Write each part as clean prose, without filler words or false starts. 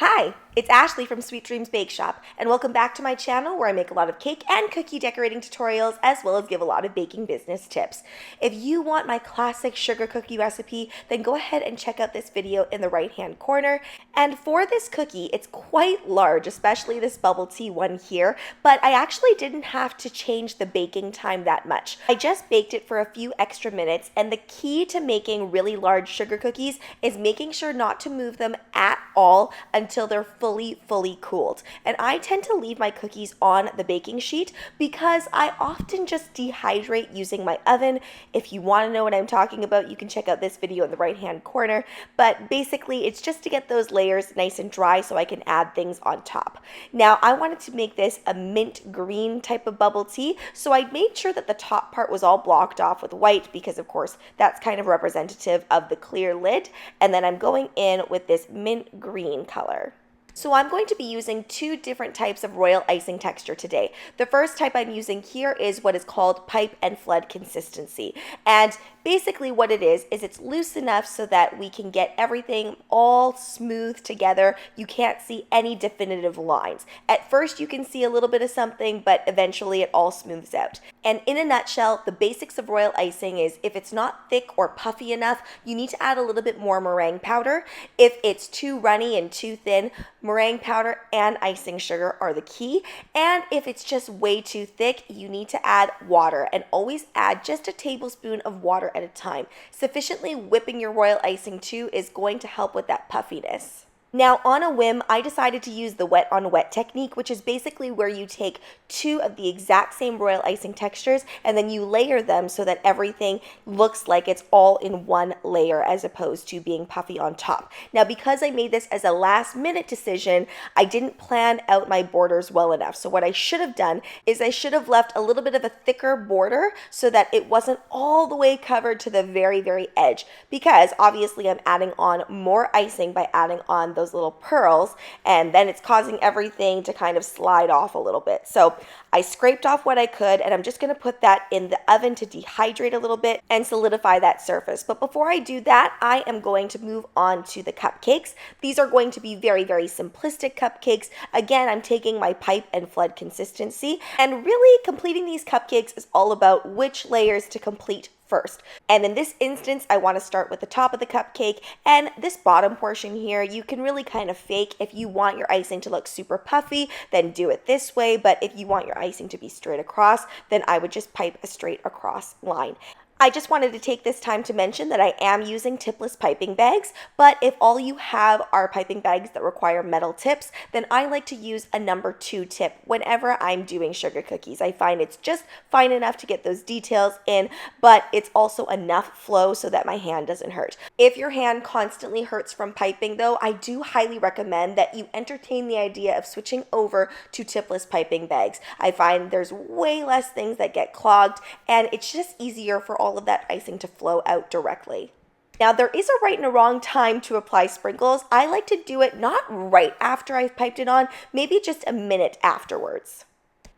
Hi, it's Ashleigh from Sweet Dreams Bake Shop, and welcome back to my channel where I make a lot of cake and cookie decorating tutorials as well as give a lot of baking business tips. If you want my classic sugar cookie recipe, then go ahead and check out this video in the right hand corner. And for this cookie, it's quite large, especially this bubble tea one here, but I actually didn't have to change the baking time that much. I just baked it for a few extra minutes, and the key to making really large sugar cookies is making sure not to move them at all until they're fully cooled. And I tend to leave my cookies on the baking sheet because I often just dehydrate using my oven. If you want to know what I'm talking about, you can check out this video in the right hand corner. But basically, it's just to get those layers nice and dry so I can add things on top. Now, I wanted to make this a mint green type of bubble tea, so I made sure that the top part was all blocked off with white because, of course, that's kind of representative of the clear lid. And then I'm going in with this mint green color. So I'm going to be using two different types of royal icing texture today. The first type I'm using here is what is called pipe and flood consistency. And basically what it is it's loose enough so that we can get everything all smooth together. You can't see any definitive lines. At first you can see a little bit of something, but eventually it all smooths out. And in a nutshell, the basics of royal icing is if it's not thick or puffy enough, you need to add a little bit more meringue powder. If it's too runny and too thin, meringue powder and icing sugar are the key. And if it's just way too thick, you need to add water, and always add just a tablespoon of water at a time. Sufficiently whipping your royal icing too is going to help with that puffiness. Now, on a whim, I decided to use the wet on wet technique, which is basically where you take two of the exact same royal icing textures and then you layer them so that everything looks like it's all in one layer as opposed to being puffy on top. Now, because I made this as a last minute decision, I didn't plan out my borders well enough. So what I should have done is I should have left a little bit of a thicker border so that it wasn't all the way covered to the very edge, because obviously I'm adding on more icing by adding on those little pearls, and then it's causing everything to kind of slide off a little bit. So I scraped off what I could, and I'm just going to put that in the oven to dehydrate a little bit and solidify that surface. But before I do that, I am going to move on to the cupcakes. These are going to be very simplistic cupcakes. Again, I'm taking my pipe and flood consistency, and really completing these cupcakes is all about which layers to complete first. And in this instance, I want to start with the top of the cupcake, and this bottom portion here, you can really kind of fake. If you want your icing to look super puffy, then do it this way. But if you want your icing to be straight across, then I would just pipe a straight across line. I just wanted to take this time to mention that I am using tipless piping bags, but if all you have are piping bags that require metal tips, then I like to use a number 2 tip whenever I'm doing sugar cookies. I find it's just fine enough to get those details in, but it's also enough flow so that my hand doesn't hurt. If your hand constantly hurts from piping though, I do highly recommend that you entertain the idea of switching over to tipless piping bags. I find there's way less things that get clogged, and it's just easier for all of that icing to flow out directly. Now, there is a right and a wrong time to apply sprinkles. I like to do it not right after I've piped it on, maybe just a minute afterwards.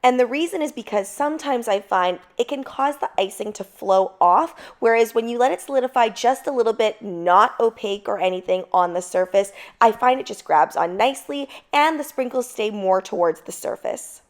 And the reason is because sometimes I find it can cause the icing to flow off, whereas when you let it solidify just a little bit, not opaque or anything on the surface, I find it just grabs on nicely and the sprinkles stay more towards the surface.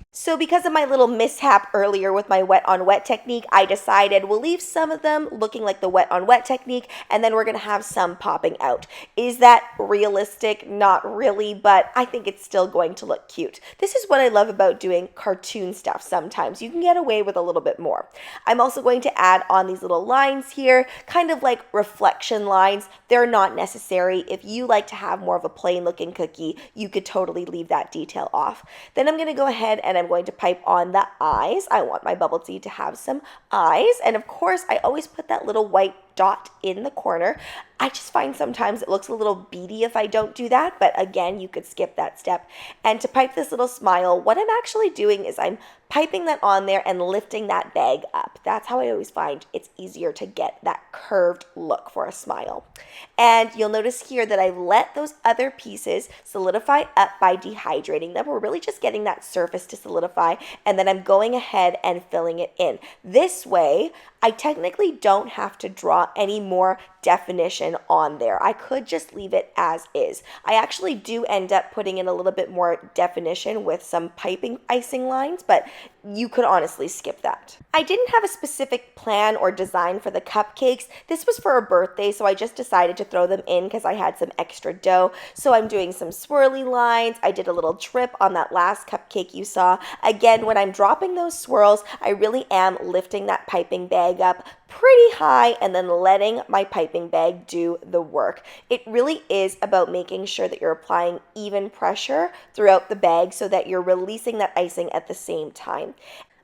So because of my little mishap earlier with my wet on wet technique, I decided we'll leave some of them looking like the wet on wet technique, and then we're going to have some popping out. Is that realistic? Not really, but I think it's still going to look cute. This is what I love about doing cartoon stuff sometimes. You can get away with a little bit more. I'm also going to add on these little lines here, kind of like reflection lines. They're not necessary. If you like to have more of a plain looking cookie, you could totally leave that detail off. Then I'm going to go ahead and I'm going to pipe on the eyes. I want my bubble tea to have some eyes. And of course, I always put that little white dot in the corner. I just find sometimes it looks a little beady if I don't do that, but again, you could skip that step. And to pipe this little smile, what I'm actually doing is I'm piping that on there and lifting that bag up. That's how I always find it's easier to get that curved look for a smile. And you'll notice here that I've let those other pieces solidify up by dehydrating them. We're really just getting that surface to solidify, and then I'm going ahead and filling it in. This way, I technically don't have to draw draw any more definition on there. I could just leave it as is. I actually do end up putting in a little bit more definition with some piping icing lines, but you could honestly skip that. I didn't have a specific plan or design for the cupcakes. This was for a birthday, so I just decided to throw them in because I had some extra dough. So I'm doing some swirly lines. I did a little drip on that last cupcake you saw. Again, when I'm dropping those swirls, I really am lifting that piping bag up pretty high and then letting my piping bag do the work. It really is about making sure that you're applying even pressure throughout the bag so that you're releasing that icing at the same time.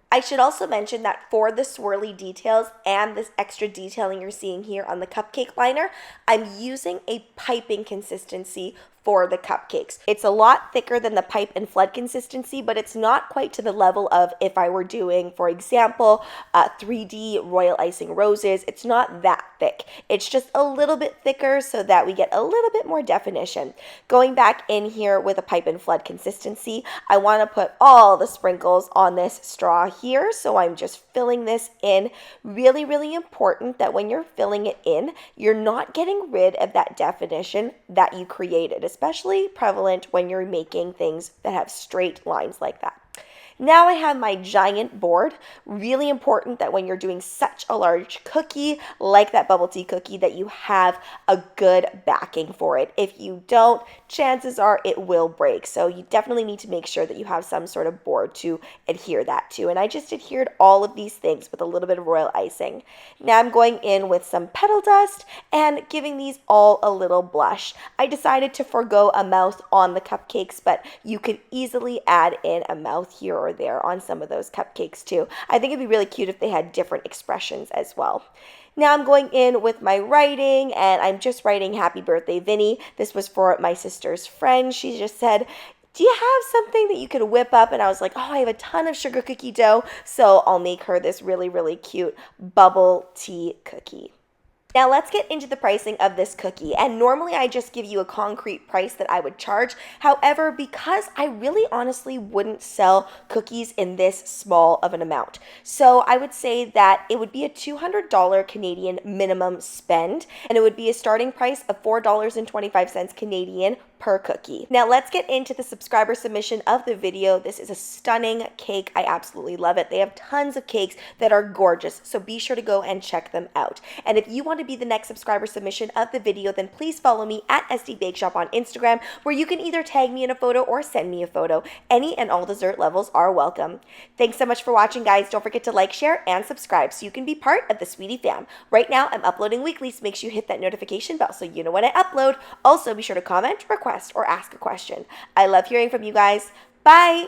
I should also mention that for the swirly details and this extra detailing you're seeing here on the cupcake liner, I'm using a piping consistency for the cupcakes. It's a lot thicker than the pipe and flood consistency, but it's not quite to the level of if I were doing, for example, 3D royal icing roses. It's not that thick. It's just a little bit thicker so that we get a little bit more definition. Going back in here with a pipe and flood consistency, I want to put all the sprinkles on this straw here, so I'm just filling this in. Really, really important that when you're filling it in, you're not getting rid of that definition that you created, especially prevalent when you're making things that have straight lines like that. Now I have my giant board. Really important that when you're doing such a large cookie, like that bubble tea cookie, that you have a good backing for it. If you don't, chances are it will break. So you definitely need to make sure that you have some sort of board to adhere that to. And I just adhered all of these things with a little bit of royal icing. Now I'm going in with some petal dust and giving these all a little blush. I decided to forego a mouth on the cupcakes, but you could easily add in a mouth here or there on some of those cupcakes too. I think it'd be really cute if they had different expressions as well. Now I'm going in with my writing, and I'm just writing Happy Birthday, Vinny. This was for my sister's friend. She just said, do you have something that you could whip up? And I was like, oh, I have a ton of sugar cookie dough, so I'll make her this really, really cute bubble tea cookie. Now let's get into the pricing of this cookie, and normally I just give you a concrete price that I would charge. However, because I really honestly wouldn't sell cookies in this small of an amount, so I would say that it would be a $200 Canadian minimum spend, and it would be a starting price of $4.25 Canadian per cookie. Now let's get into the subscriber submission of the video. This is a stunning cake. I absolutely love it. They have tons of cakes that are gorgeous, so be sure to go and check them out. And if you want to be the next subscriber submission of the video, then please follow me at SD Bake Shop on Instagram, where you can either tag me in a photo or send me a photo. Any and all dessert levels are welcome. Thanks so much for watching, guys. Don't forget to like, share, and subscribe so you can be part of the Sweetie fam. Right now, I'm uploading weekly, so make sure you hit that notification bell so you know when I upload. Also, be sure to comment, request, or ask a question. I love hearing from you guys. Bye!